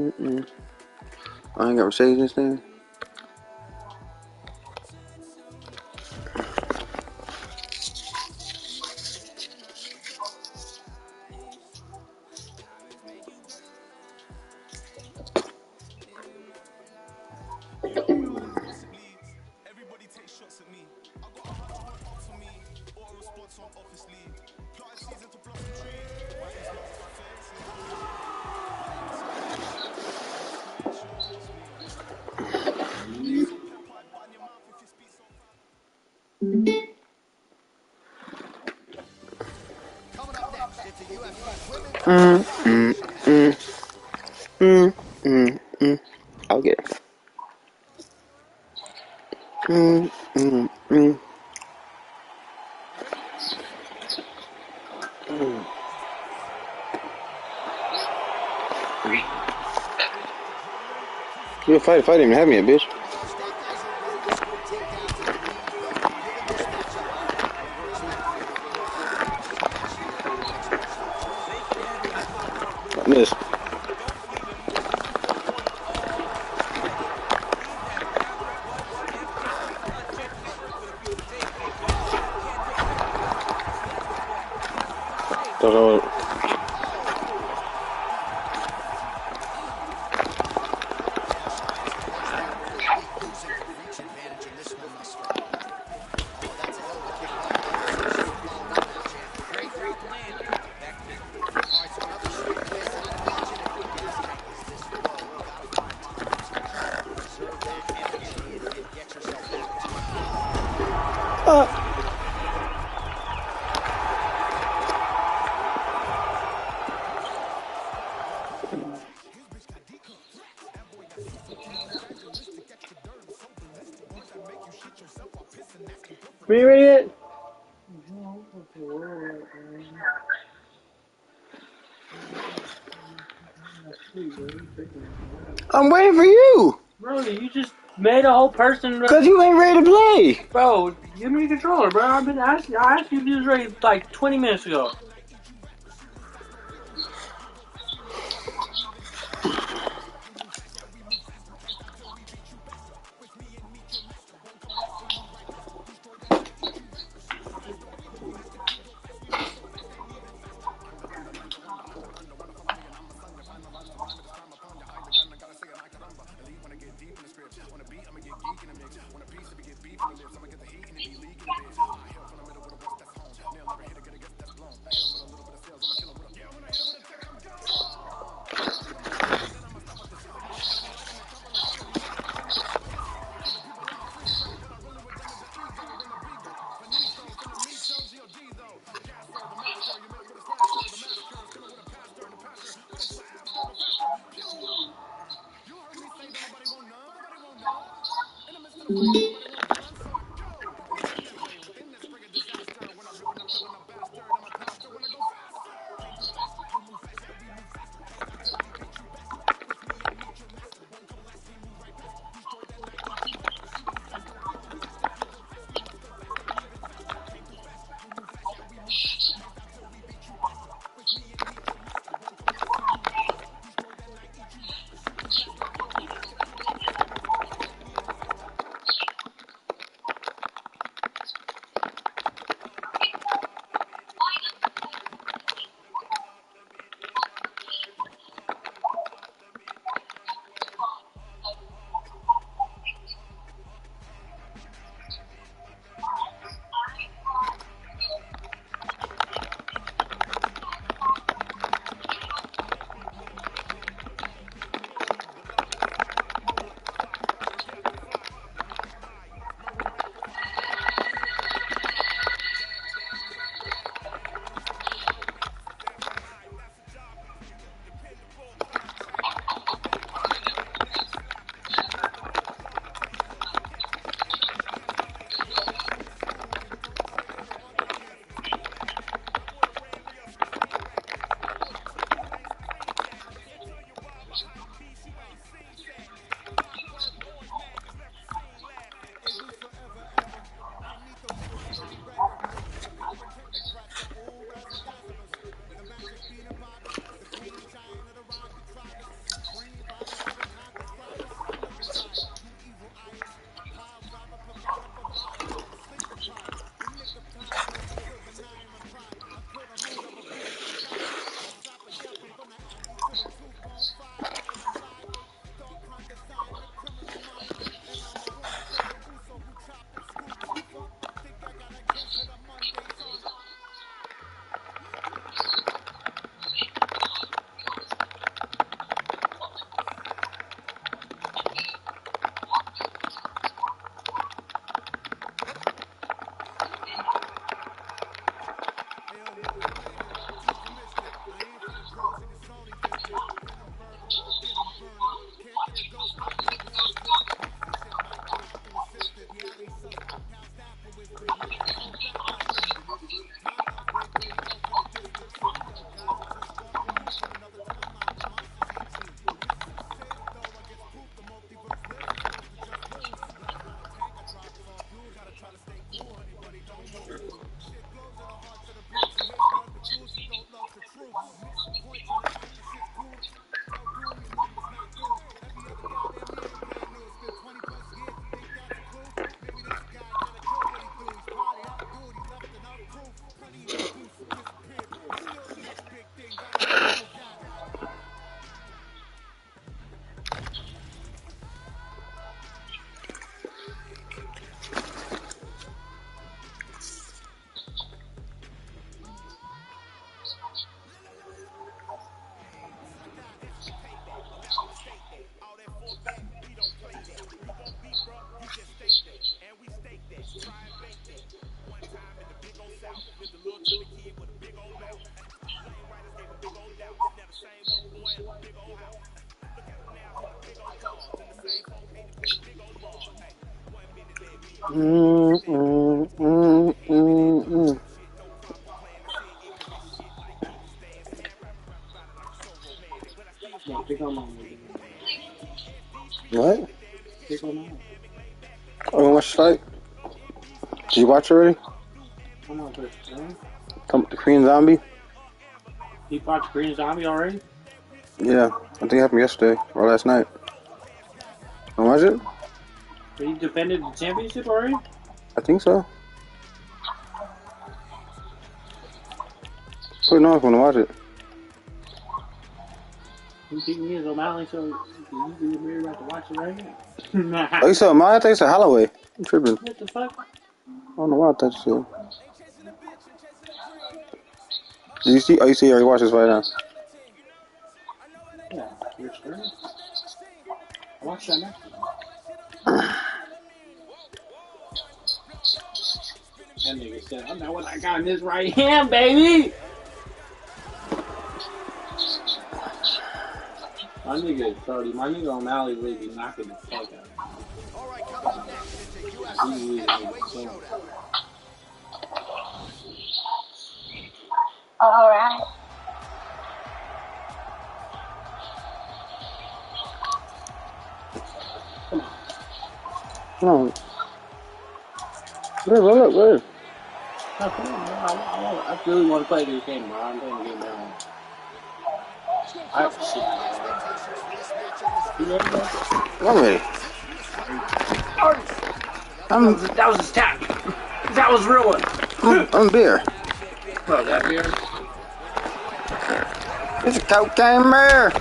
I ain't got Mercedes this thing. I'll get it. You a fight didn't even have me yet, bitch. Miss. Are you ready yet? I'm waiting for you. Bro, you just made a whole person. Cause you ain't ready to play. Bro, give me the controller, bro. I've been asking. I asked you if you was ready like 20 minutes ago. Pick on my What? Pick on my Oh, watch the fight? Did you watch already? Come on, Chris. Come the Korean Zombie? You watched Korean Zombie already? Yeah, I think it happened yesterday or last night. When was it? So you defended the championship already? I think so. Put it on if you want to watch it. You think me as O'Malley, so you really about to watch it right now? Oh, you said mine? I think it's a Holloway. I'm tripping. What the fuck? I don't know what I thought you said. Did you see? Oh, you see? You already watched this right now. Yeah, you're sure? I watched that match. That nigga said, I know what I got in this right hand, baby! My nigga is 30. My nigga O'Malley really be knocking the fuck out of me. Alright. Come on. Look. I really want to play this game, bro. I'm playing the game now. I'm ready. That was his tap. That was a real one. I'm beer. Oh, that beer? It's a cocaine beer.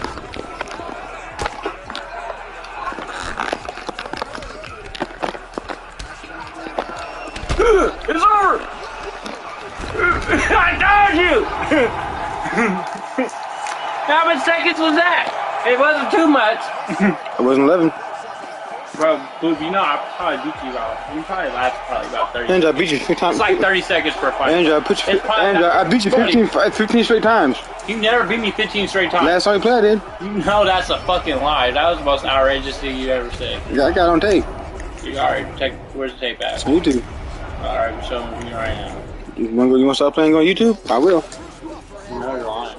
It's over! I told you! How many seconds was that? It wasn't too much. It wasn't 11. Bro, Boob, you know I probably beat you about. You probably last about 30. Andrew, I beat you 15 times. It's like 30 seconds per fight. Andrew, I beat you 15 straight times. You never beat me 15 straight times. Last time we played, I did. You know that's a fucking lie. That was the most outrageous thing you ever said. Yeah, I got it on tape. You alright? Where's the tape at? It's on YouTube. Alright, I'm showing me right now. You want to start playing on YouTube? I will. No, you're lying.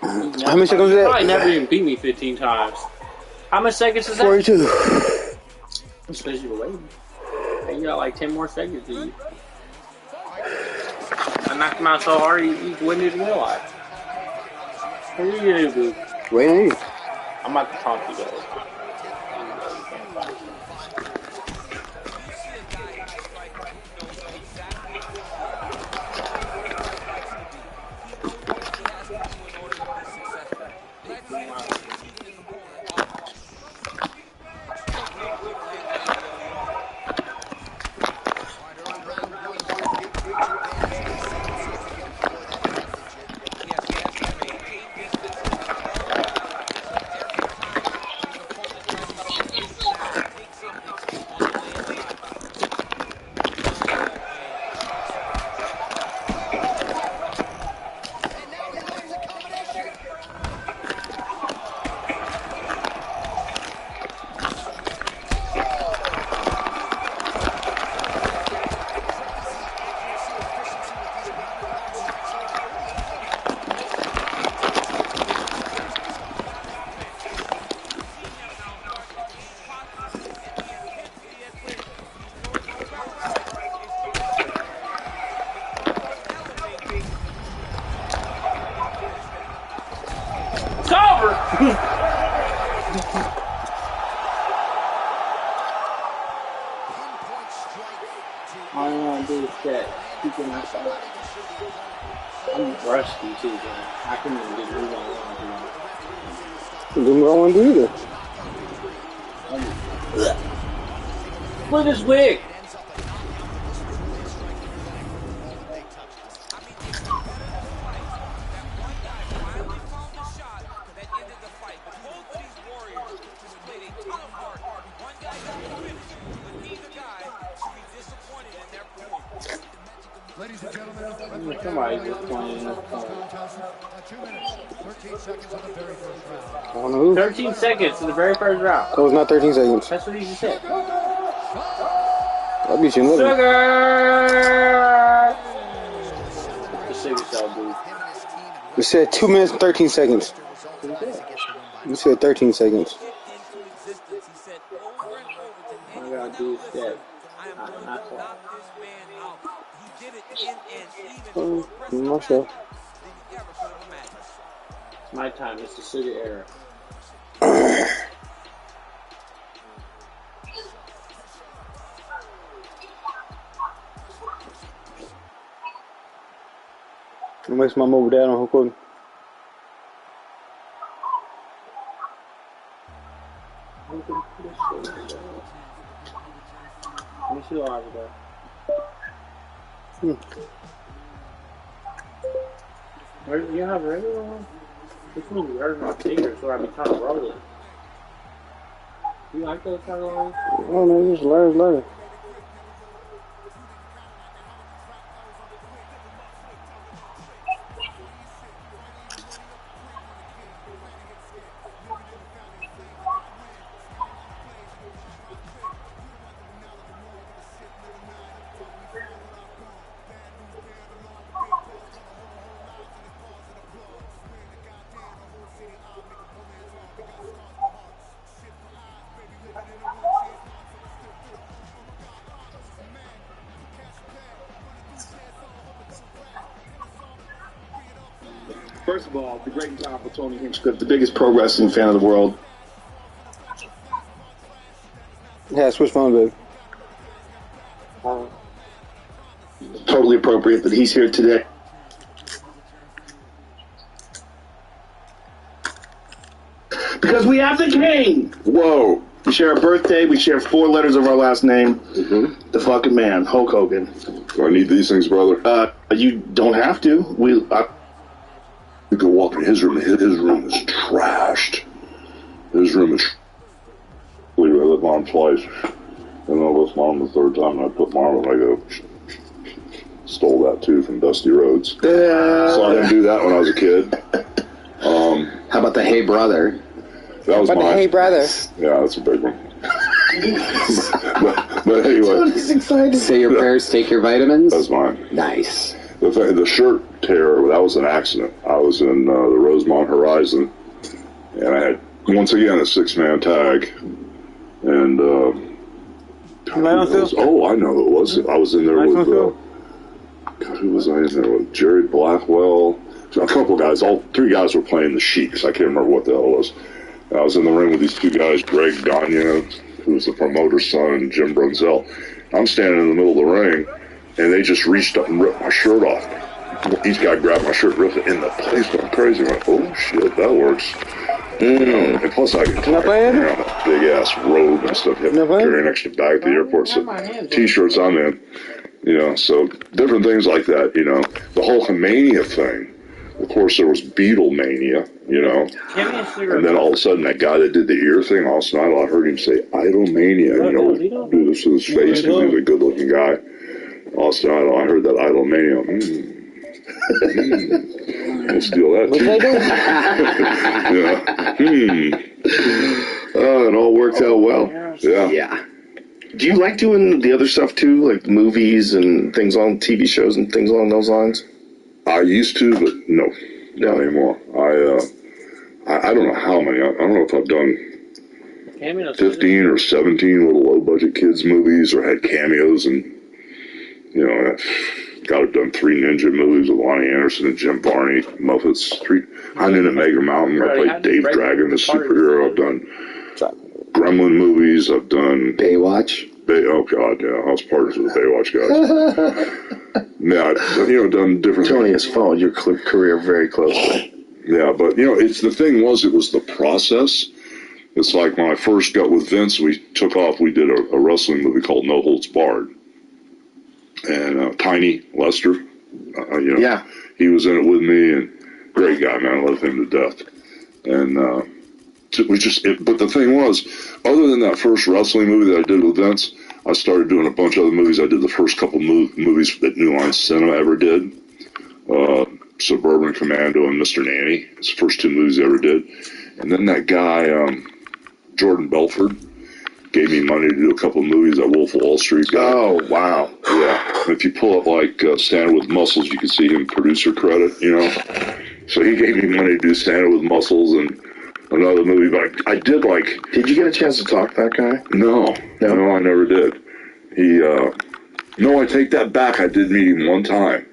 How many seconds is that? You probably never even beat me 15 times. How many seconds is that? 42. That's because you were waiting. You got like 10 more seconds to you. I knocked him out so hard he wouldn't even realize. What are you gonna do, Boo? Wait on you. I'm about to talk to you guys. All I want to do is that. Keep my shot. I'm rusty too, bro. I couldn't even get moved on one. Didn't want to do either. Look at this wig. Ladies and gentlemen, Somebody's just playing in this corner. 2 minutes, 13 seconds of the very first round. I don't know who. 13 seconds in the very first round. That was not 13 seconds. That's what he just said. I'll beat you in living. Sugar! The sugar cell, dude. You said 2 minutes and 13 seconds. You said 13 seconds. I gotta do that. Myself. It's my time. It's the sugar era. It makes my move down on recording. Let me see the live there. You have regular one? This one's very my fingers, so I've been trying to roll it. You like those kind of lines? Oh man, just learn. First of all, the great time for Tony Hinchcliffe, the biggest pro wrestling fan of the world. Yeah, switch phone, baby. Totally appropriate that he's here today. Because we have the king. Whoa. We share a birthday. We share 4 letters of our last name. The fucking man, Hulk Hogan. Do I need these things, brother? You don't have to. You can walk in his room. His room is trashed. His room is. I let mom twice. And I left mom the 3rd time, and I put mom and I go. Stole that too from Dusty Rhodes. So I didn't do that when I was a kid. How about the Hey Brother? That was mine. Hey, brother. Yeah, that's a big one. but anyway. He's excited. Say your prayers, take your vitamins. That's mine. Nice. The shirt tear, that was an accident. I was in the Rosemont Horizon, and I had, once again, a 6-man tag. And, I know who it was. I was in there with, God, who was I in there with? Jerry Blackwell. A couple of guys, all 3 guys were playing the Sheiks. I can't remember what the hell it was. And I was in the ring with these 2 guys, Greg Gagne, who was the promoter's son, and Jim Brunzell. I'm standing in the middle of the ring, and they just reached up and ripped my shirt off. Each guy grabbed my shirt, ripped it, and the place went crazy. I went, oh shit, that works. And plus I get tired wearing a big ass robe and stuff. You have to carry an extra bag at the airport. So t-shirts I'm in. So different things like that, The whole Hulkamania thing. Of course, there was Beatlemania, and then all of a sudden, that guy that did the ear thing, Austin Idol, I heard him say Idolmania, do this with his face, because he was a good-looking guy. Austin Idol, I heard that Idolmania. I'll steal that, too. It all worked out well. Yeah. Do you like doing the other stuff, too, like movies and things on TV shows and things along those lines? I used to, but no, not anymore. I don't know how many. I don't know if I've done 15 or 17 little low-budget kids movies or had cameos, and I've got to have done 3 ninja movies with Lonnie Anderson and Jim Varney, Muppets. I'm in Mega Mountain. I played Dave Dragon, the superhero. I've done Gremlin movies. I've done Baywatch. Oh God, yeah, I was partners with the Baywatch guys. Yeah, I've done different. Tony has followed your career very closely. Yeah, but it's the thing was it was the process. It's like when I first got with Vince, we took off. We did a wrestling movie called No Holds Barred, and Tiny Lester, he was in it with me, and great guy, man. I love him to death, and. But the thing was, other than that first wrestling movie that I did with Vince, I started doing a bunch of other movies. I did the first couple movies that New Line Cinema ever did. Suburban Commando and Mr. Nanny. It's the first 2 movies I ever did. And then that guy, Jordan Belford, gave me money to do a couple of movies that Wolf of Wall Street got. Oh, wow. Yeah. If you pull up like Standing with Muscles, you can see him producer credit, you know. So he gave me money to do Standing with Muscles and another movie, but I did like... Did you get a chance to talk to that guy? No, I never did. No, I take that back. I did meet him one time.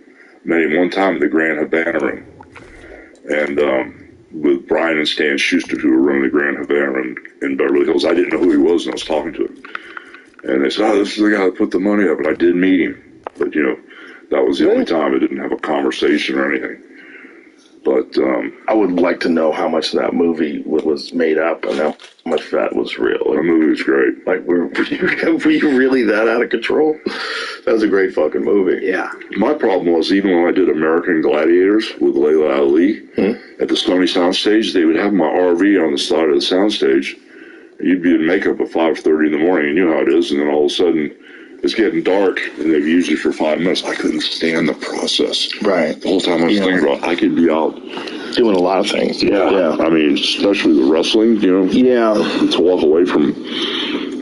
Met him one time at the Grand Havana Room. And with Brian and Stan Schuster, who were running the Grand Havana in Beverly Hills. I didn't know who he was, and I was talking to him. And they said, oh, this is the guy that put the money up. And I did meet him. But, you know, that was the only time I didn't have a conversation or anything. But I would like to know how much that movie was made up and how much that was real. The movie was great. Like, were you really that out of control? That was a great fucking movie. Yeah. My problem was, even when I did American Gladiators with Layla Ali at the Stony Soundstage, they would have my RV on the side of the soundstage. You'd be in makeup at 5:30 in the morning, you knew how it is, and then all of a sudden it's getting dark, and they've used it for 5 minutes. I couldn't stand the process. Right. The whole time I was thinking about, I could be out doing a lot of things. Yeah. I mean, especially the wrestling, you know. Yeah. To walk away from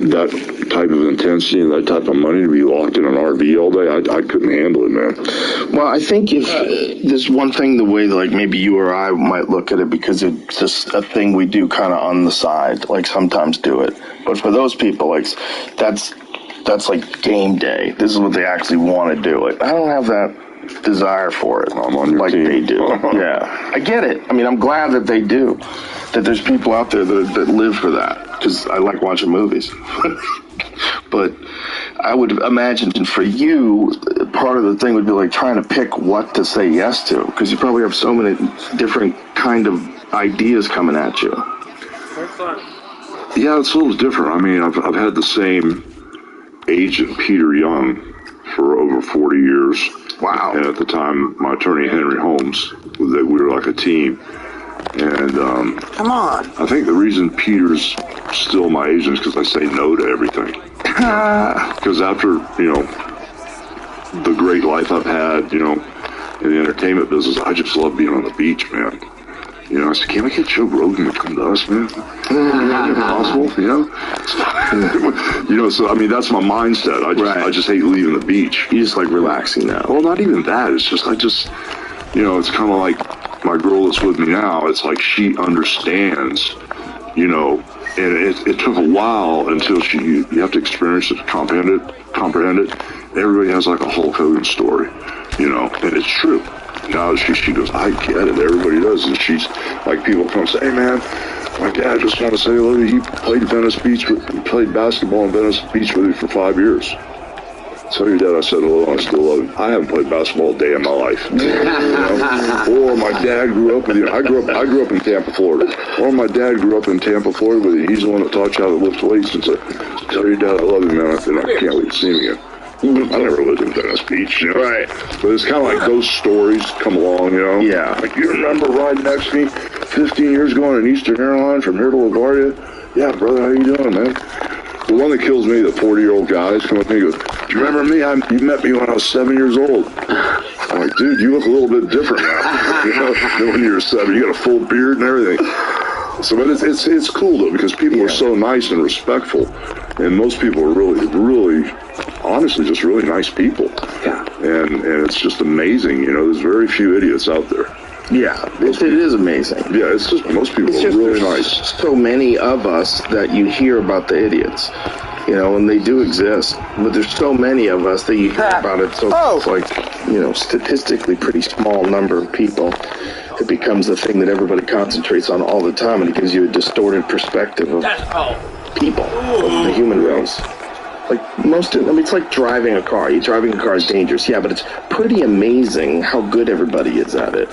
that type of intensity and that type of money, to be locked in an RV all day, I couldn't handle it, man. Well, I think if there's one thing, the way that, like, maybe you or I might look at it, because it's just a thing we do kind of on the side, like sometimes do it. But for those people, like, that's like game day. This is what they actually want to do. Like, I don't have that desire for it. I'm on your like team. They do. Yeah, I get it. I mean, I'm glad that they do. That there's people out there that live for that, because I like watching movies. But I would imagine for you, part of the thing would be like trying to pick what to say yes to, because you probably have so many different kind of ideas coming at you. Yeah, it's a little different. I mean, I've had the same agent, Peter Young, for over 40 years. Wow. And at the time, my attorney, Henry Holmes, we were like a team. And Come on. I think the reason Peter's still my agent is because I say no to everything. Because after, you know, the great life I've had, you know, in the entertainment business, I just love being on the beach, man. You know, I said, can't we get Joe Rogan to come to us, man? Is that possible? You know? You know, so, I mean, that's my mindset. I just hate leaving the beach. You just like relaxing now. Well, not even that. It's just, you know, it's kind of like my girl that's with me now. It's like she understands, you know, and it took a while until you have to experience it, comprehend it. Everybody has like a Hulk Hogan story, you know, and it's true. Now she goes, I get it, everybody does. And she's like, people come and say, hey man, my dad just want to say hello to you. He played played basketball in Venice Beach with you for 5 years. Tell your dad I said hello and I still love him. I haven't played basketball a day in my life. You know? Or my dad grew up with you. I grew up in Tampa, Florida. Or my dad grew up in Tampa, Florida with you. He's the one that taught you how to lift weights and said, tell your dad I love him, man. I said, I can't wait to see him again. I never lived in Venice Beach, you know? Right. But it's kind of like those stories come along, you know? Yeah. Like, you remember riding next to me 15 years ago on an Eastern Airline from here to LaGuardia? Yeah, brother, how you doing, man? The one that kills me, the 40-year-old guys come up to me and goes, do you remember me? You met me when I was 7 years old. I'm like, dude, you look a little bit different now. You know, than when you were 7. You got a full beard and everything. So, but it's cool, though, because people are so nice and respectful. And most people are really, honestly, just really nice people. Yeah. And it's just amazing, you know, there's very few idiots out there. Yeah, it is amazing. Yeah, it's just, most people are really nice. So many of us that you hear about the idiots, you know, and they do exist. But there's so many of us that you hear about it. So it's like, you know, statistically pretty small number of people. It becomes the thing that everybody concentrates on all the time, and it gives you a distorted perspective of people, of the human race. Like it's like driving a car. Driving a car is dangerous, yeah, but it's pretty amazing how good everybody is at it.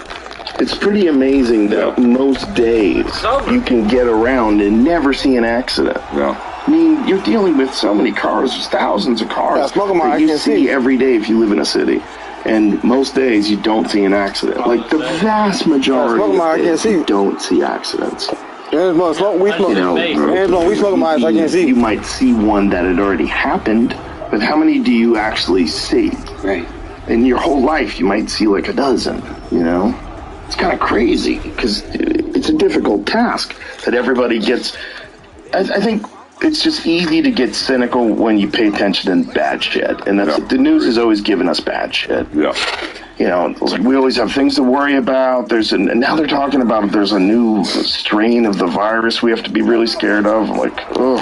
It's pretty amazing that most days you can get around and never see an accident. Yeah. I mean, you're dealing with so many cars. There's thousands of cars that you see every day if you live in a city. And most days you don't see an accident. Like the vast majority of days you don't see accidents. We smoke my eyes, I can't see. You might see one that had already happened, but how many do you actually see? Right. In your whole life, you might see like a dozen, you know? It's kind of crazy, because it's a difficult task that everybody gets. I think it's just easy to get cynical when you pay attention to bad shit, and that's the news has always given us bad shit. Yeah. You know, it's like we always have things to worry about. And now they're talking about there's a new strain of the virus we have to be really scared of. I'm like, ugh.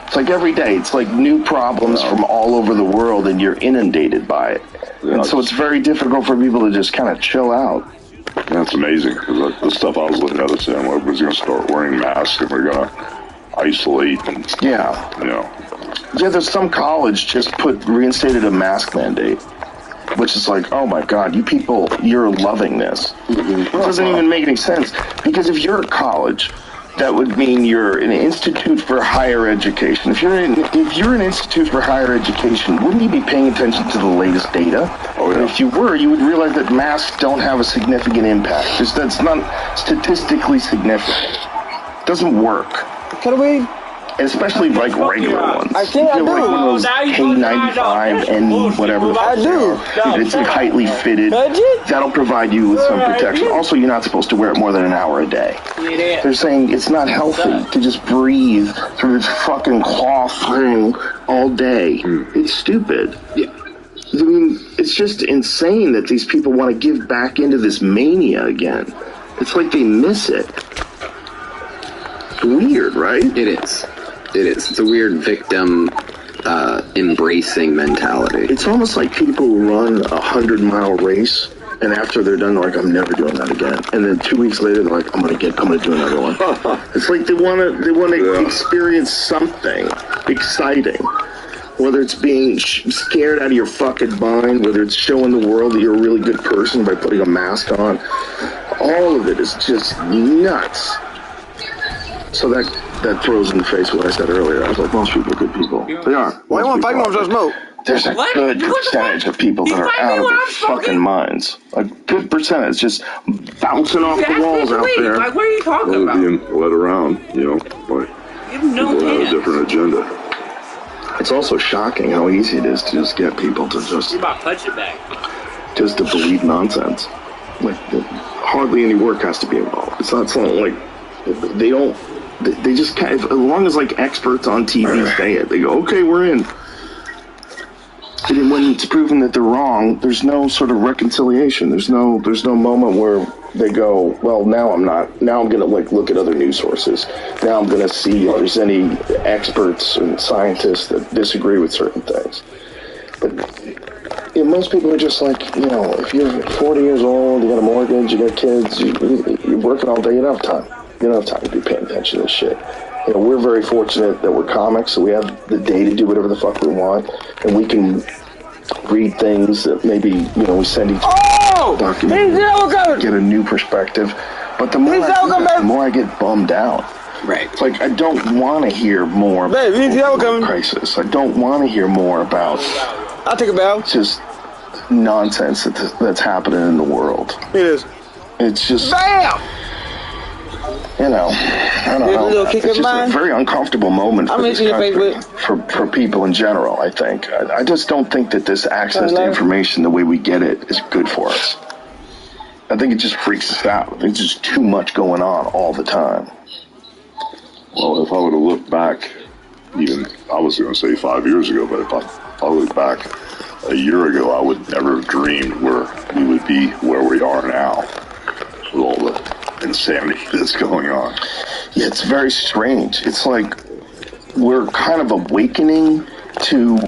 It's like every day. It's like new problems from all over the world, and you're inundated by it. Yeah, and so it's very difficult for people to just kind of chill out. That's amazing. Because the stuff I was looking at is saying everybody's going to start wearing masks and we're going to isolate. And, Yeah, there's some college just reinstated a mask mandate. Which is like, oh my God, you people, you're loving this. It doesn't even make any sense. Because if you're a college, that would mean you're an institute for higher education. If you're an institute for higher education, wouldn't you be paying attention to the latest data? Oh, yeah. If you were, you would realize that masks don't have a significant impact. That's not statistically significant. It doesn't work. Can we? Especially like regular ones. I think I do. Like one of those K95 and whatever the fuck I do. It's like tightly fitted. That'll provide you with some protection. Also, you're not supposed to wear it more than an hour a day. They're saying it's not healthy to just breathe through this fucking cloth thing all day. It's stupid. I mean, it's just insane that these people want to give back into this mania again. It's like they miss it. It's weird, right? It is. It is. It's a weird victim embracing mentality. It's almost like people who run a 100-mile race, and after they're done, they're like, I'm never doing that again. And then 2 weeks later, they're like, I'm gonna do another one. It's like they wanna experience something exciting. Whether it's being scared out of your fucking mind, whether it's showing the world that you're a really good person by putting a mask on, all of it is just nuts. So that throws in the face what I said earlier. I was like, most people are good people. They are. Why you want to fight more smoke? There's a good percentage of people that are out of their fucking minds. A good percentage just bouncing off the walls out there. Like, what are you talking about? Being led around, like no people have a different agenda. It's also shocking how easy it is to just get people to just just to believe nonsense. Like, hardly any work has to be involved. It's not something like they just kind of, as long as like experts on TV say it, they go, okay, we're in. And then when it's proven that they're wrong, there's no sort of reconciliation. There's no moment where they go, well, now I'm not. Now I'm gonna like look at other news sources. Now I'm gonna see if there's any experts and scientists that disagree with certain things. But most people are just like, if you're 40 years old, you got a mortgage, you got kids, you're working all day, you don't have time. You don't have time to be paying attention to this shit. We're very fortunate that we're comics, so we have the day to do whatever the fuck we want, and we can read things that maybe, we send each document, get a new perspective. But the more I get bummed out. Right. It's like, I don't want to hear more about the crisis. I don't want to hear more about I'll take a bow. Just nonsense that's happening in the world. It is. It's just... BAM! I don't know. It's just a very uncomfortable moment for this country, for people in general, I think. I just don't think that this access to information, the way we get it, is good for us. I think it just freaks us out. There's just too much going on all the time. Well, if I would have looked back, even, I was going to say 5 years ago, but if I look back a year ago, I would never have dreamed where we would be where we are now with all the insanity that's going on. Yeah, it's very strange. It's like we're kind of awakening to,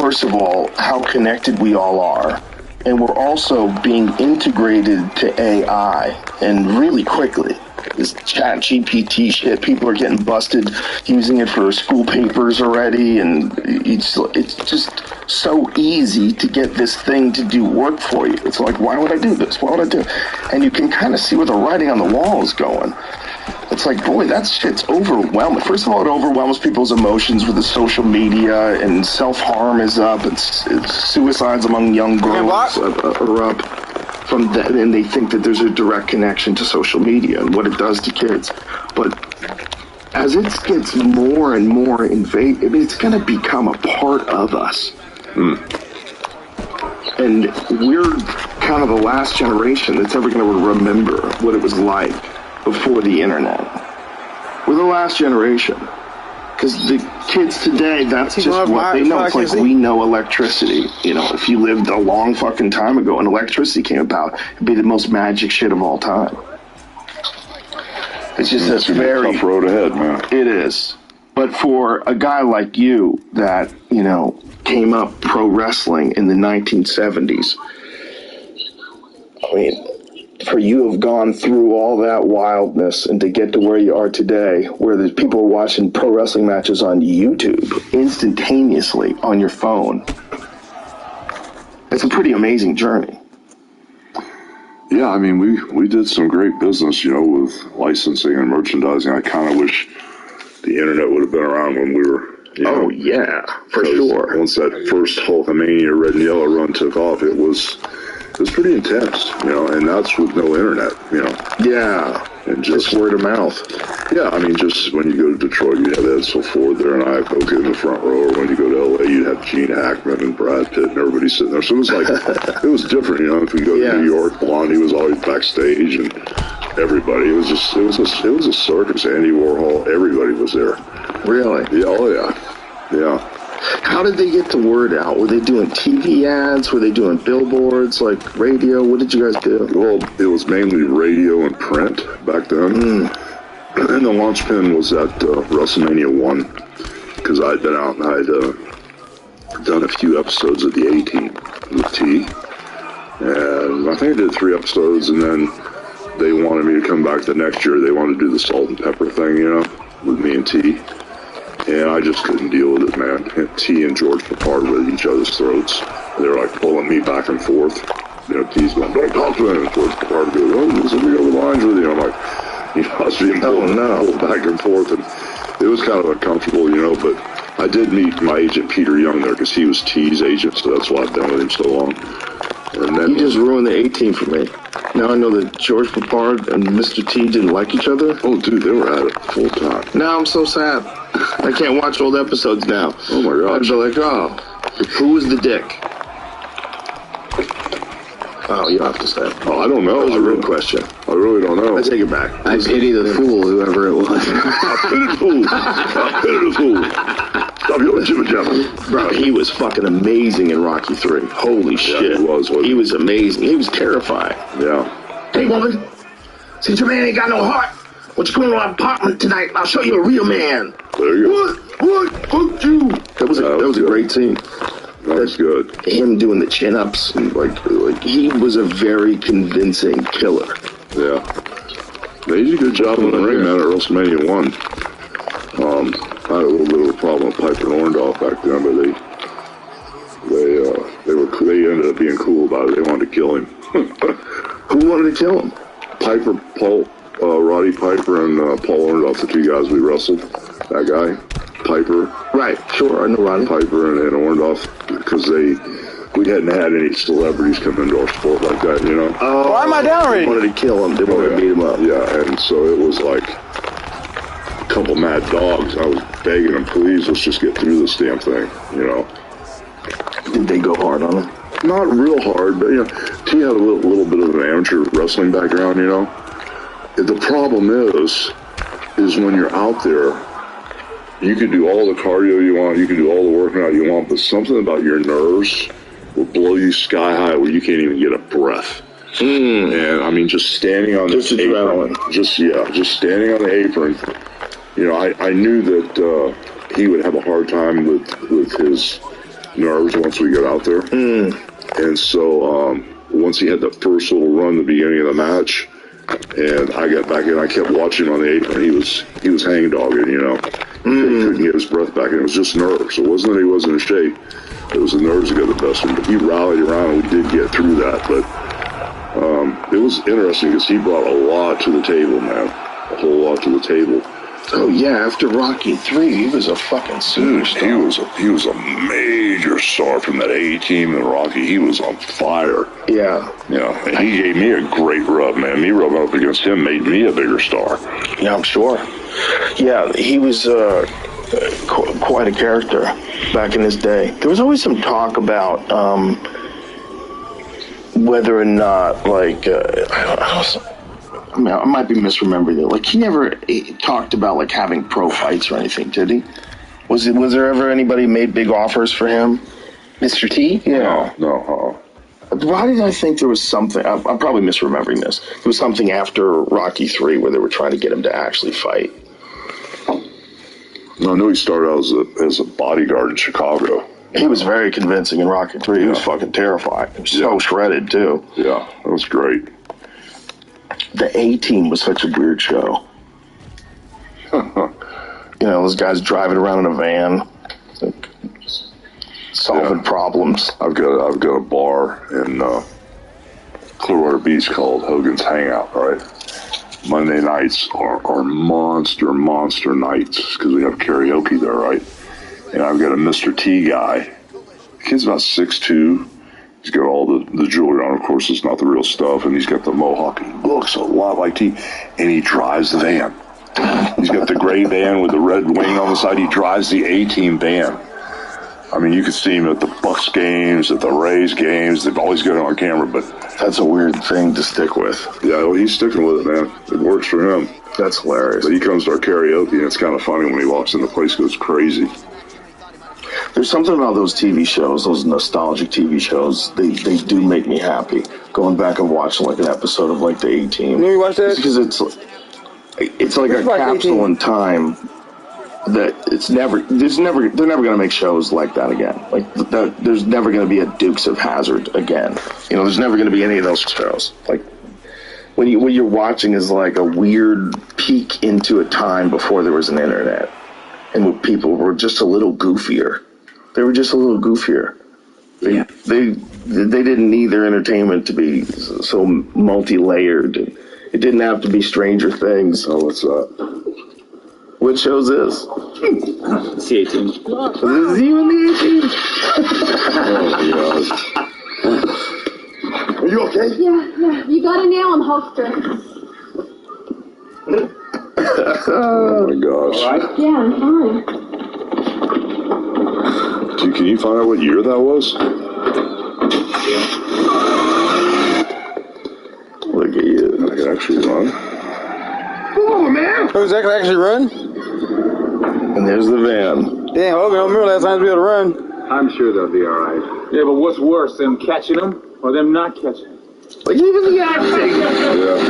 first of all, how connected we all are. And we're also being integrated to AI, and really quickly. This chat GPT shit, people are getting busted using it for school papers already, and it's just so easy to get this thing to do work for you. It's like, why would I do this? Why would I do it? And you can kind of see where the writing on the wall is going. It's like, boy, that shit's overwhelming. First of all, it overwhelms people's emotions with the social media, and self-harm is up, and suicides among young girls are up from that, and they think that there's a direct connection to social media and what it does to kids. But as it gets more and more invasive, I mean, it's going to become a part of us. And we're kind of the last generation that's ever going to remember what it was like before the internet. We're the last generation. Because the kids today, that's just what they know. It's like we know electricity. You know, if you lived a long fucking time ago and electricity came about, it'd be the most magic shit of all time. It's just a very tough road ahead, man. It is. But for a guy like you that, you know, came up pro wrestling in the 1970s, I mean, for you to have gone through all that wildness and to get to where you are today, where there's people watching pro wrestling matches on YouTube instantaneously on your phone, it's a pretty amazing journey. Yeah, I mean, we did some great business, you know, with licensing and merchandising. I kind of wish the internet would have been around when we were, you know. Oh, yeah, for sure. Once that first Hulkamania Red and Yellow run took off, it was pretty intense, you know, and that's with no internet, you know. Yeah, and just word of mouth. Yeah, I mean, just when you go to Detroit, you have Edsel Ford there, and I go in the front row. Or when you go to LA, you'd have Gene Hackman and Brad Pitt and everybody sitting there. So it was like, it was different, you know. If we go to New York, Blondie was always backstage, and everybody. It was a circus. Andy Warhol, everybody was there. Really? Yeah. Oh yeah. Yeah. How did they get the word out? Were they doing TV ads? Were they doing billboards, like radio? What did you guys do? Well, it was mainly radio and print back then. And the launchpin was at WrestleMania 1, because I'd been out and I'd done a few episodes of the A-Team with T. And I think I did 3 episodes, and then they wanted me to come back the next year. They wanted to do the salt and pepper thing, you know, with me and T. And I just couldn't deal with it, man. And T and George Papard were at each other's throats. They were like pulling me back and forth. You know, T's going, don't talk to him. And George Papard goes, oh, listen, we go the lines with you. I'm like, you know, I was being pulled back and forth. And it was kind of uncomfortable, you know, but I did meet my agent, Peter Young, there, because he was T's agent, so that's why I've been with him so long. And then you just ruined the A-Team for me. Now I know that George Papard and Mr. T didn't like each other. Oh, dude, they were at it full time. Now I'm so sad. I can't watch old episodes now. Oh, my gosh. I'd be like, oh, who was the dick? Oh, you don't have to say. Oh, I don't know. That was a rude question. I really don't know. I take it back. I pity the fool, whoever it was. I pity the fool. I pity the fool. Stop your jibber jabber. Bro, he was fucking amazing in Rocky 3. Holy shit. He was, wasn't he? He was amazing. He was terrifying. Yeah. Hey, woman. Since your man ain't got no heart, why don't you come to our apartment tonight? I'll show you a real man. There you go. What? Fuck you. That was a great scene. That's good. Him doing the chin-ups, and like he was a very convincing killer. Yeah. They did a good job in the ring, man, at WrestleMania 1. I had a little bit of a problem with Piper and Orndorff back then, but they ended up being cool about it. They wanted to kill him. Who wanted to kill him? Roddy Piper and Paul Orndorff, the 2 guys we wrestled. That guy, Piper. Right, sure, I know Roddy. Piper and Orndorff, because we hadn't had any celebrities come into our sport like that, you know. Oh, why am I down already? They wanted to kill him. They wanted to beat him up. Yeah, and so it was like a couple mad dogs. I was begging them, please, let's just get through this damn thing, you know. Did they go hard on him? Not real hard, but, you know, T had a little bit of an amateur wrestling background, you know. The problem is when you're out there, you could do all the cardio you want, you can do all the working out you want, but something about your nerves will blow you sky high where you can't even get a breath. And I mean, just standing on the apron, just standing on the apron, you know, I knew that he would have a hard time with his nerves once we got out there. And so once he had the first little run at the beginning of the match, and I got back in, I kept watching him on the apron. He was hang-dogging, you know. He couldn't get his breath back, and it was just nerves. It wasn't that he wasn't in shape. It was the nerves that got the best of him. But he rallied around, and we did get through that. But it was interesting because he brought a lot to the table, man. A whole lot to the table. Oh, yeah, after Rocky 3, he was a fucking superstar. He was a major star from that A-Team and Rocky. He was on fire. Yeah. Yeah, and he gave me a great rub, man. Me rubbing up against him made me a bigger star. Yeah, I'm sure. Yeah, he was quite a character back in his day. There was always some talk about whether or not, like, mean, I might be misremembering it. Like, he never talked about, like, having pro fights or anything, did he? Was there ever anybody made big offers for him? Mr. T? Yeah. No. Why did I think there was something? I'm probably misremembering this. There was something after Rocky 3 where they were trying to get him to actually fight. No, I know he started out as a bodyguard in Chicago. He was very convincing in Rocky 3. He was fucking terrifying. He was so shredded, too. Yeah, that was great. The A-Team was such a weird show. You know, those guys driving around in a van, like, solving problems. I've got a bar in Clearwater Beach called Hogan's Hangout, right? Monday nights are monster nights because we have karaoke there, right? And I've got a Mr. T guy. The kid's about 6'2". He's got all the jewelry on. Of course, it's not the real stuff. And he's got the mohawk. He looks a lot like T. And he drives the van. He's got the gray van with the red wing on the side. He drives the A-Team van. I mean, you can see him at the Bucks games, at the Rays games. They've always got it on camera, but that's a weird thing to stick with. Yeah, well, he's sticking with it, man. It works for him. That's hilarious. But he comes to our karaoke, and it's kind of funny when he walks in, the place goes crazy. There's something about those TV shows, those nostalgic TV shows. They do make me happy. Going back and watching like an episode of like the A-Team. You watch that? Because it's like a capsule in time. That they're never going to make shows like that again. Like there's never going to be a Dukes of Hazzard again. You know, there's never going to be any of those shows. Like what you're watching is like a weird peek into a time before there was an internet, and when people were just a little goofier. They were just a little goofier. They didn't need their entertainment to be so multi-layered. It didn't have to be Stranger Things. Oh, what's that? What show's this? It's the A-Team. This is you and the A-Team? Oh, are you okay? Yeah. You got a nail in holster. Oh my gosh. All right? Yeah, I'm fine. Dude, can you find out what year that was? Look at you. I can actually run. Come on, man. Oh, Zach can actually run? And there's the van. Damn, Hogan, I don't remember last time to be able to run. I'm sure they'll be all right. Yeah, but what's worse, them catching them or them not catching them? Like, even the acting.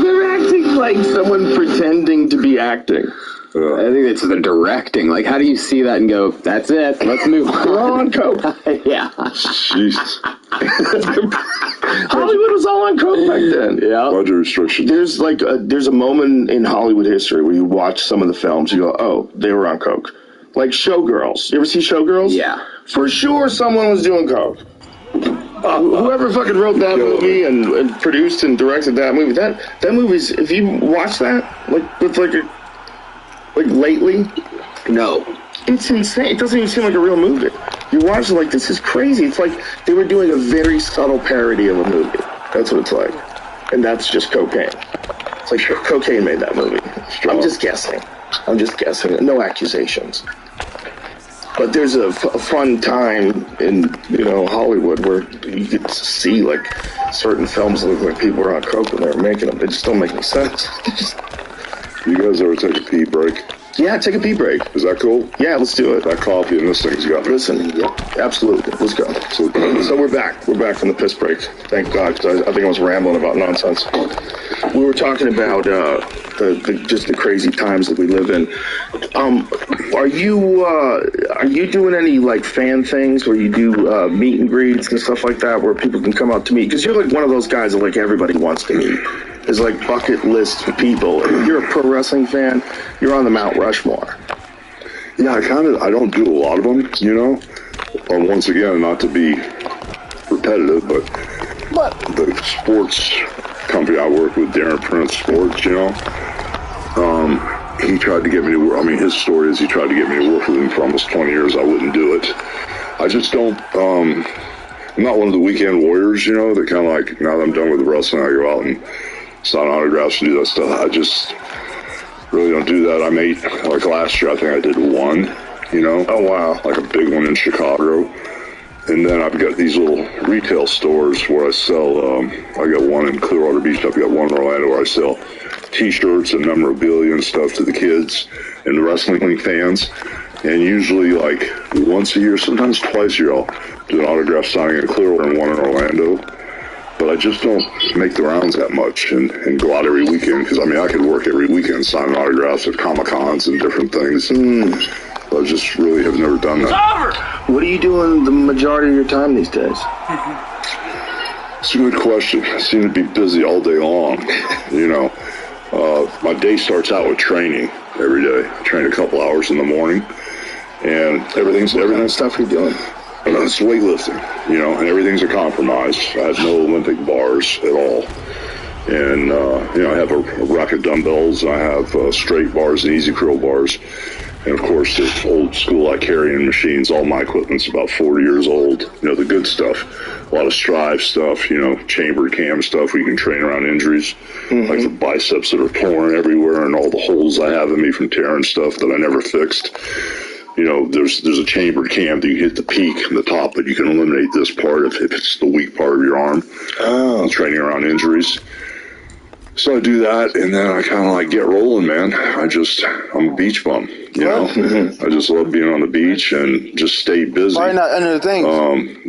They're acting like someone pretending to be acting. I think it's the directing. Like, how do you see that and go, that's it, let's move on? They're all on coke. Yeah. Jesus. Hollywood was all on coke back then. Yeah. Budget restrictions. There's a moment in Hollywood history where you watch some of the films, you go, oh, they were on coke. Like Showgirls. You ever see Showgirls? Yeah. For sure someone was doing coke. Whoever fucking wrote that movie and produced and directed that movie, that movie's, if you watch that, like lately, No. it's insane. It doesn't even seem like a real movie. You watch it like, this is crazy. It's like they were doing a very subtle parody of a movie. That's what it's like. And that's just cocaine. It's like cocaine made that movie. I'm just guessing. No accusations. But there's a fun time in, Hollywood where you get to see, like, certain films that look like people are on coke when they're making them. They just don't make any sense. You guys ever take a pee break? Yeah, take a pee break. Is that cool? Yeah, let's do it. That coffee and this thing's got me. Listen, yeah, absolutely. Let's go. So we're back. We're back from the piss break. Thank God, because I think I was rambling about nonsense. We were talking about just the crazy times that we live in. Are you doing any like fan things where you do meet and greets and stuff like that where people can come out to meet? Because you're like one of those guys that like everybody wants to meet. There's like bucket list people. If you're a pro wrestling fan, you're on the Mount Rushmore. Yeah, I don't do a lot of them, once again, not to be repetitive, but the sports company I work with, Darren Prince Sports, he tried to get me to work. I mean, his story is he tried to get me to work with him for almost 20 years. I wouldn't do it. I just don't, I'm not one of the weekend warriors, that kind of like, now that I'm done with the wrestling, I go out and sign autographs and do that stuff. I just really don't do that. I made, like last year, I think I did one, Oh, wow. like a big one in Chicago. And then I've got these little retail stores where I sell, I got one in Clearwater Beach, I've got one in Orlando where I sell T-shirts and memorabilia and stuff to the kids and the wrestling fans. And usually, like, once a year, sometimes twice a year, I'll do an autograph signing in Clearwater and one in Orlando. But I just don't make the rounds that much and go out every weekend, because, I mean, I could work every weekend signing autographs at Comic-Cons and different things. But I just really have never done that. What are you doing the majority of your time these days? It's a good question. I seem to be busy all day long. You know, my day starts out with training every day. I train a couple hours in the morning, and everything's stuff you're doing. It's weightlifting, you know, and everything's a compromise. I have no Olympic bars at all. And, you know, I have a rack of dumbbells, and I have straight bars and easy curl bars. And, of course, the old school carrying machines. All my equipment's about 40 years old. You know, the good stuff. A lot of Strive stuff, you know, chambered cam stuff where you can train around injuries. Like the biceps that are pouring everywhere and all the holes I have in me from tearing stuff that I never fixed. You know, there's a chambered cam that you hit the peak and the top, but you can eliminate this part if it's the weak part of your arm. Training around injuries. So I do that, and then I kind of like get rolling, man. I'm a beach bum, you know. I just love being on the beach and just stay busy. Probably not under the things.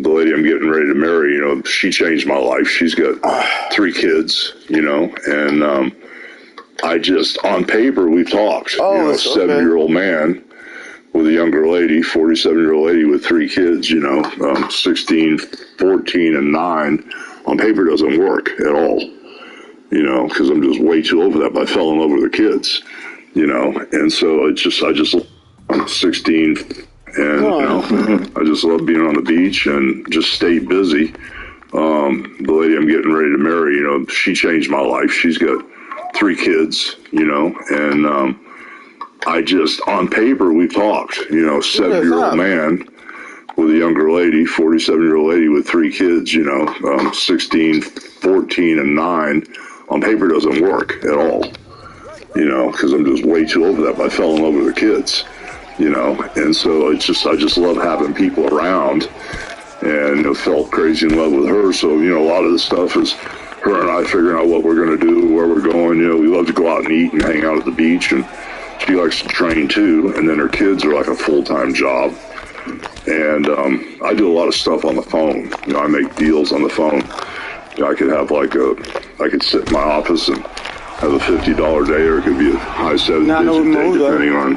The lady I'm getting ready to marry, you know, she changed my life. She's got 3 kids, you know, and on paper, we've talked. Oh, you know, a 7-year-old man with a younger lady, 47-year-old lady with 3 kids, you know, 16, 14, and 9. On paper, doesn't work at all. You know, because I'm just way too over that, but I fell in love with the kids, you know, and so I'm 16, and, you know, I just love being on the beach and just stay busy. The lady I'm getting ready to marry, you know, she changed my life. She's got 3 kids, you know, and on paper, we've talked, you know, 7-year-old man with a younger lady, 47-year-old lady with 3 kids, you know, 16, 14, and 9. On paper, doesn't work at all, you know, because I'm just way too over that, but I fell in love with the kids, you know, and so I just love having people around, and, you know, felt crazy in love with her. So, you know, a lot of the stuff is her and I figuring out what we're going to do, where we're going. You know, we love to go out and eat and hang out at the beach, and she likes to train too, and then her kids are like a full-time job. And I do a lot of stuff on the phone. You know, I make deals on the phone. You know, I could have I could sit in my office and have a $50 day, or it could be a high 7-digit day, depending on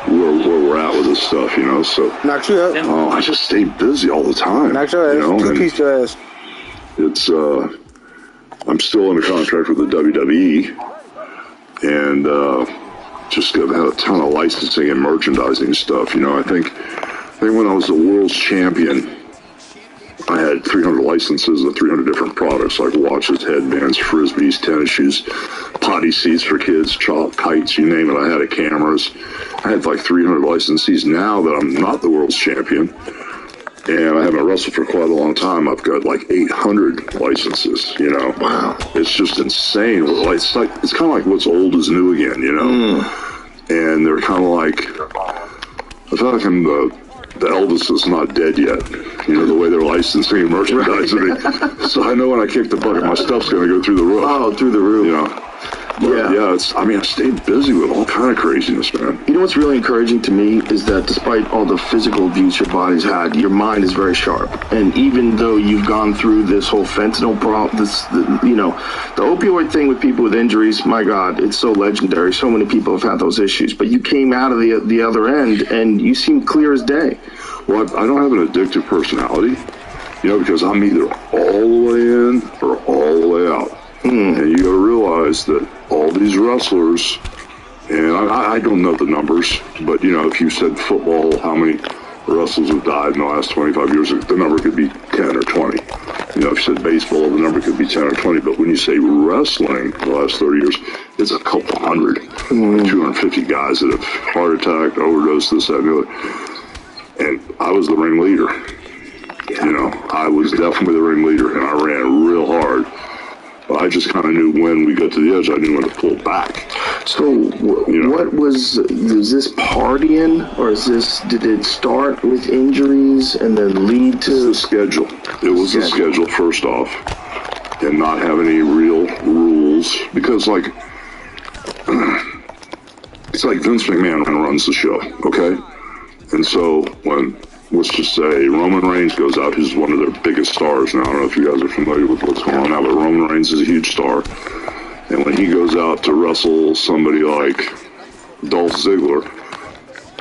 where we're at with this stuff, you know. So I just stay busy all the time. Knock your ass. You know, Two-piece your ass. It's I'm still under contract with the WWE, and just have had a ton of licensing and merchandising stuff. You know, I think when I was the world's champion, I had 300 licenses of 300 different products, like watches, headbands, frisbees, tennis shoes, potty seats for kids, chalk, kites, you name it. I had cameras. I had like 300 licensees. Now that I'm not the world's champion, and I haven't wrestled for quite a long time, I've got like 800 licenses, you know. Wow. It's just insane. It's kind of like what's old is new again, you know. And they're kind of like, I feel like I'm the Elvis is not dead yet, you know, the way they're licensing and merchandising me. So I know when I kick the bucket, my stuff's going to go through the roof. Oh, through the roof. You know. But yeah, I stayed busy with all kind of craziness, man. You know what's really encouraging to me is that despite all the physical abuse your body's had, your mind is very sharp. And even though you've gone through this whole fentanyl problem, you know, the opioid thing with people with injuries, my God, it's so legendary. So many people have had those issues. But you came out of the other end, and you seem clear as day. Well, I don't have an addictive personality, you know, because I'm either all the way in or all the way out. And you got to realize that all these wrestlers, and I don't know the numbers, but, you know, if you said football, how many wrestlers have died in the last 25 years, the number could be 10 or 20. You know, if you said baseball, the number could be 10 or 20. But when you say wrestling, the last 30 years, it's a couple hundred. 250 guys that have heart attack, overdose, this, that, and the other. And I was the ringleader. You know, I was definitely the ringleader, and I ran real hard. But I just kind of knew when we got to the edge, I knew when to pull back. So, what was this partying, or did it start with injuries and then lead to the schedule? It was the schedule, first off, and not have any real rules. Because, like, it's like Vince McMahon runs the show, okay? And so when, let's just say, Roman Reigns goes out, who's one of their biggest stars now. I don't know if you guys are familiar with what's going on now, but Roman Reigns is a huge star. And when he goes out to wrestle somebody like Dolph Ziggler,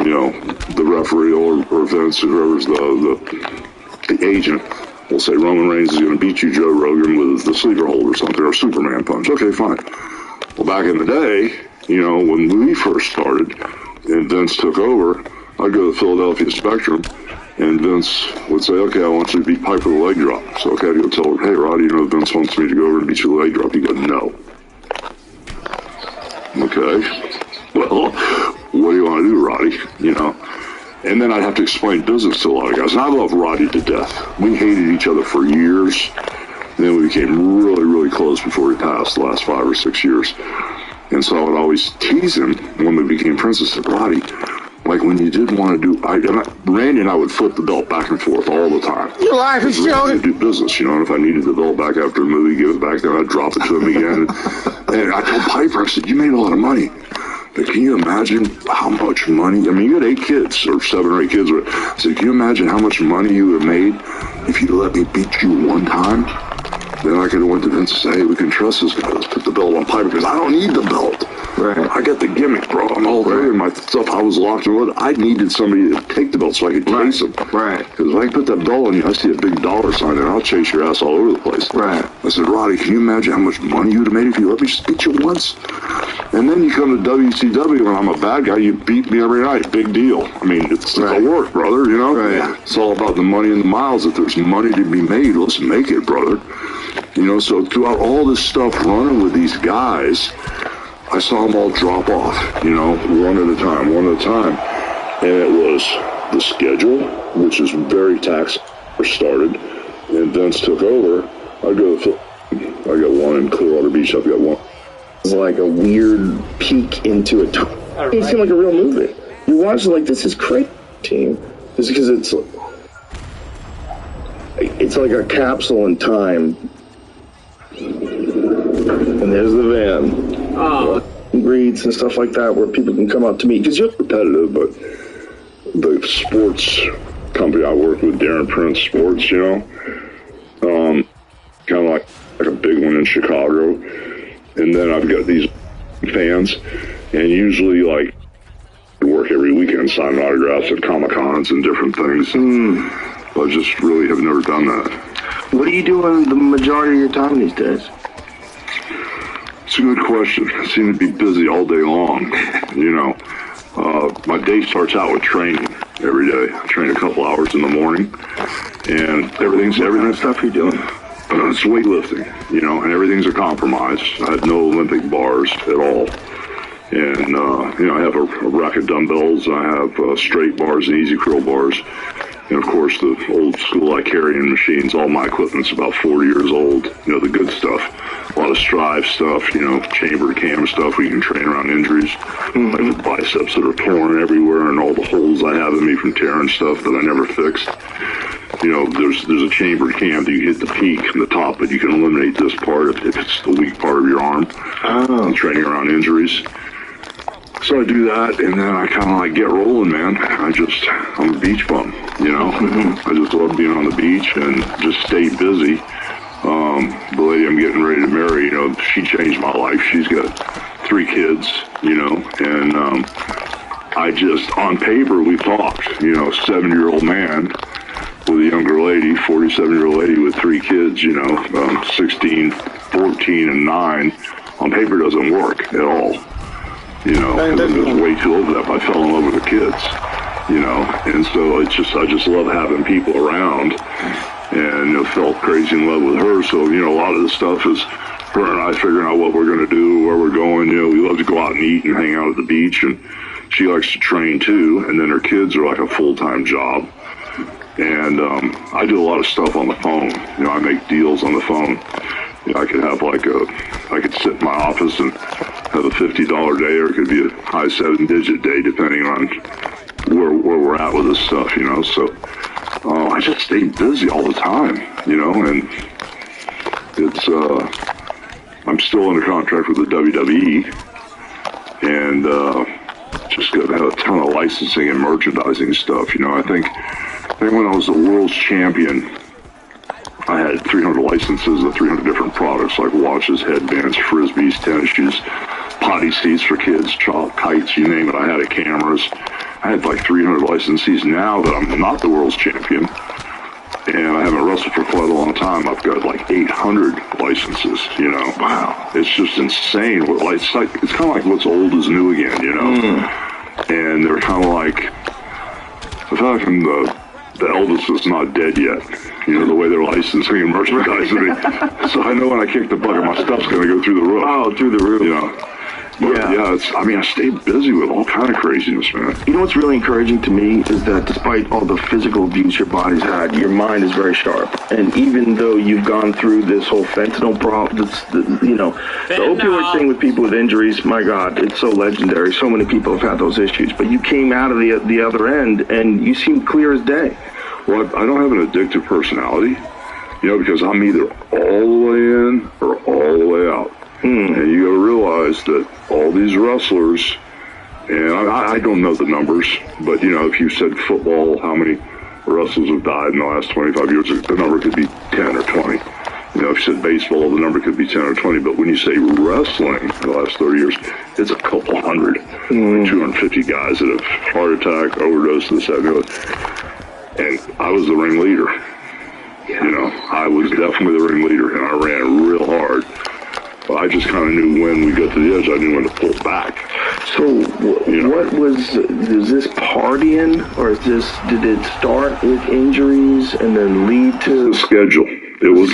you know, the referee or Vince, whoever's the agent, will say Roman Reigns is going to beat you, Joe Rogan, with the sleeper hold or something, or Superman punch. Okay, fine. Well, back in the day, you know, when we first started and Vince took over, I'd go to the Philadelphia Spectrum, and Vince would say, okay, I want you to beat Piper with a leg drop. So, okay, I'd go tell her, hey, Roddy, you know, Vince wants me to go over and beat you with a leg drop. He goes, no. Okay. Well, what do you want to do, Roddy? You know? And then I'd have to explain business to a lot of guys. And I love Roddy to death. We hated each other for years. And then we became really, really close before he passed the last 5 or 6 years. And so I would always tease him when we became friends. I said, Roddy, like when you did want to do, Randy and I would flip the belt back and forth all the time. Your life is showing. Do business, you know, and if I needed the belt back after a movie, give it back, then I'd drop it to him again. And I told Piper, I said, you made a lot of money. But can you imagine how much money? I mean, you got 8 kids, or 7 or 8 kids. I said, can you imagine how much money you would have made if you let me beat you one time? Then I could have went to Vince and say, hey, we can trust this guy. Let's put the belt on Piper, because I don't need the belt. Right. I got the gimmick, bro. I'm all there in my stuff. I was locked and loaded. I needed somebody to take the belt so I could chase him. Right. Because if I put that belt on you, I see a big dollar sign and I'll chase your ass all over the place. Right. I said, Roddy, can you imagine how much money you would have made if you let me just beat you once? And then you come to WCW when I'm a bad guy, you beat me every night. Big deal. I mean, it's a work, brother, you know? Right. It's all about the money and the miles. If there's money to be made, let's make it, brother. You know, so throughout all this stuff running with these guys, I saw them all drop off, you know, one at a time. And it was the schedule, which is very taxing, started, and Vince took over. I got one in Clearwater Beach. I've got one. It's like a weird peek into it. It seemed like a real movie. You watch it like, this is crazy, team. It's because it's like a capsule in time. And there's the van. Greets and stuff like that where people can come up to meet. Because you're competitive, but the sports company I work with, Darren Prince Sports, you know, kind of like a big one in Chicago. And then I've got these fans, and usually like work every weekend signing autographs at Comic-Cons and different things. But I just really have never done that. What are you doing the majority of your time these days? It's a good question. I seem to be busy all day long, you know. My day starts out with training every day. I train a couple hours in the morning, and everything stuff you're doing. It's weightlifting, you know, and everything's a compromise. I have no Olympic bars at all. And, you know, I have a rack of dumbbells, I have straight bars and easy curl bars. And, of course, the old school I carrying machines. All my equipment's about 40 years old, you know, the good stuff. A lot of Strive stuff, you know, chambered cam stuff where you can train around injuries. Like the biceps that are torn everywhere and all the holes I have in me from tearing stuff that I never fixed. You know, there's a chambered cam that you hit the peak and the top, but you can eliminate this part if it's the weak part of your arm. And training around injuries. So I do that, and then I kind of like get rolling, man. I'm a beach bum, you know. I just love being on the beach and just stay busy. The lady I'm getting ready to marry, you know, she changed my life. She's got 3 kids, you know, and on paper, we talked, you know, 7-year-old man with a younger lady, 47-year-old lady with 3 kids, you know, 16, 14, and 9. On paper, doesn't work at all. You know, and I was way too old for that, but I fell in love with the kids, you know, and so I just love having people around, and, you know, felt crazy in love with her. So, you know, a lot of the stuff is her and I figuring out what we're going to do, where we're going. You know, we love to go out and eat and hang out at the beach, and she likes to train too, and then her kids are like a full-time job. And I do a lot of stuff on the phone. You know, I make deals on the phone. You know, I could have I could sit in my office and have a $50 day, or it could be a high 7-digit day, depending on where we're at with this stuff, you know. So I just stay busy all the time, you know, and it's I'm still under contract with the WWE, and just got a ton of licensing and merchandising stuff. You know, I think when I was the world's champion, I had 300 licenses of 300 different products, like watches, headbands, frisbees, tennis shoes, potty seats for kids, chalk, kites, you name it. I had cameras. I had like 300 licensees. Now that I'm not the world's champion, and I haven't wrestled for quite a long time, I've got like 800 licenses, you know. Wow. It's just insane. It's kind of like what's old is new again, you know. And they're kind of like, I feel like the Elvis is not dead yet. You know, the way they're licensing and merchandising me. So I know when I kick the bucket, my stuff's going to go through the roof. Oh, through the roof. You know. But yeah, I stayed busy with all kind of craziness, man. You know what's really encouraging to me is that despite all the physical abuse your body's had, your mind is very sharp. And even though you've gone through this whole fentanyl problem, the opioid thing with people with injuries, my God, it's so legendary. So many people have had those issues. But you came out of the other end, and you seem clear as day. Well, I don't have an addictive personality, you know, because I'm either all the way in or all the way out. And you got to realize that all these wrestlers, and I don't know the numbers, but, you know, if you said football, how many wrestlers have died in the last 25 years, the number could be 10 or 20. You know, if you said baseball, the number could be 10 or 20. But when you say wrestling in the last 30 years, it's a couple hundred. 250 guys that have heart attack, overdose, this, that, and the other. And I was the ring leader. You know, I was definitely the ring leader, and I ran real hard. But I just kind of knew when we got to the edge, I knew when to pull back. So, is this partying, or did it start with injuries and then lead to the schedule? It was